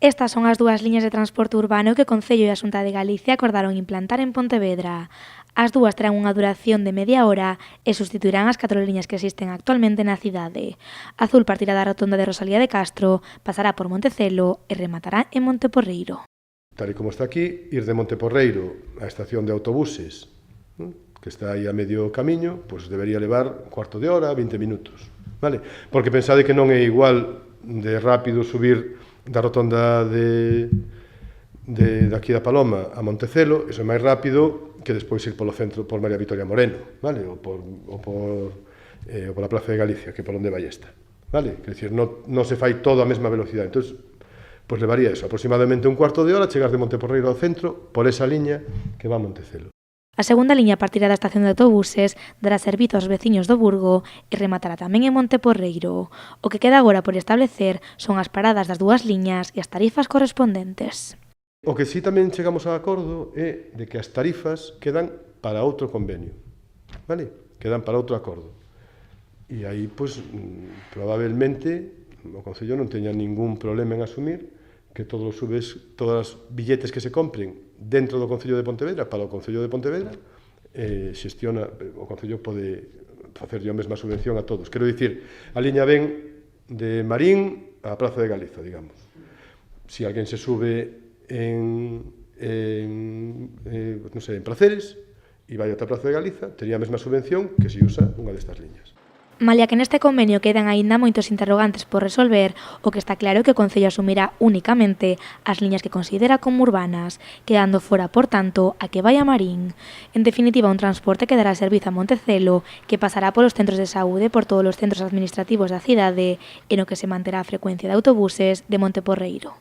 Estas son as dúas liñas de transporte urbano que o Concello e a Xunta de Galicia acordaron implantar en Pontevedra. As dúas terán unha duración de media hora e sustituirán as 4 liñas que existen actualmente na cidade. Azul partirá da rotonda de Rosalía de Castro, pasará por Montecelo e rematará en Monteporreiro. Tal e como está aquí, ir de Monteporreiro á estación de autobuses, que está aí a medio camiño, pois debería levar un cuarto de hora, 20 minutos. Vale? Porque pensade que non é igual de rápido subir da rotonda de aquí da Paloma a Montecelo, iso é máis rápido que despois ir polo centro por María Vitoria Moreno, vale? Ou pola Plaza de Galicia, que por onde vai esta, vale? Quer dicir, non se fai todo a mesma velocidade, entón, pois levaría eso, aproximadamente un cuarto de hora, chegar de Monteporreiro ao centro, por esa liña que va a Montecelo. A segunda liña partirá da estación de autobuses, dará servizo aos veciños do Burgo e rematará tamén en Monteporreiro. O que queda agora por establecer son as paradas das dúas liñas e as tarifas correspondentes. O que sí tamén chegamos a acordo é de que as tarifas quedan para outro convenio, vale? Quedan para outro acordo. E aí, pois, probablemente, o Concello non teña ningún problema en asumir que todos os billetes que se compren dentro do Concello de Pontevedra para o Concello de Pontevedra xestiona, o Concello pode facerlle a mesma subvención a todos. Quero dicir, a liña ven de Marín á Praza de Galiza, digamos. Se alguén se sube en Praceres e vai ata a Praza de Galiza, tería a mesma subvención que se usa unha destas liñas. Malia que neste convenio quedan aínda moitos interrogantes por resolver, o que está claro é que o Concello asumirá únicamente as liñas que considera como urbanas, quedando fora, por tanto, a que vai a Marín. En definitiva, un transporte que dará servizo a Montecelo, que pasará polos centros de saúde, por todos os centros administrativos da cidade, e no que se manterá a frecuencia de autobuses de Monteporreiro.